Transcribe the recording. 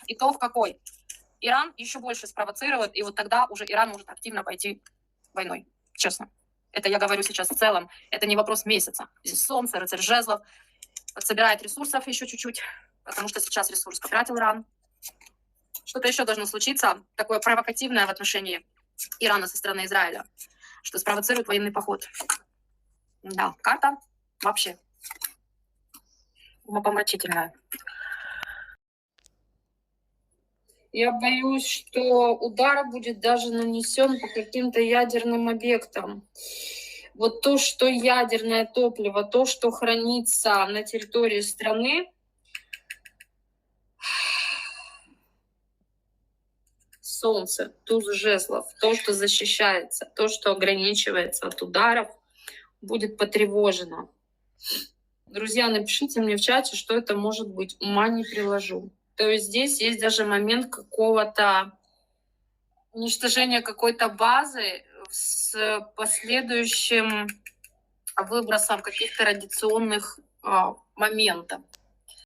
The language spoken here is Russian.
итог какой? Иран еще больше спровоцирует, и вот тогда уже Иран может активно пойти войной, честно. Это я говорю сейчас в целом, это не вопрос месяца. Здесь Солнце, рыцарь жезлов, собирает ресурсов еще чуть-чуть, потому что сейчас ресурс потратил Иран. Что-то еще должно случиться, такое провокативное в отношении Ирана со стороны Израиля, что спровоцирует военный поход. Да, карта вообще умопомрачительная. Я боюсь, что удар будет даже нанесен по каким-то ядерным объектам. Вот то, что ядерное топливо, то, что хранится на территории страны, Солнце, туз жезлов, то, что защищается, то, что ограничивается от ударов, будет потревожено. Друзья, напишите мне в чате, что это может быть. Ума не приложу. То есть здесь есть даже момент какого-то уничтожения какой-то базы с последующим выбросом каких-то радиационных моментов.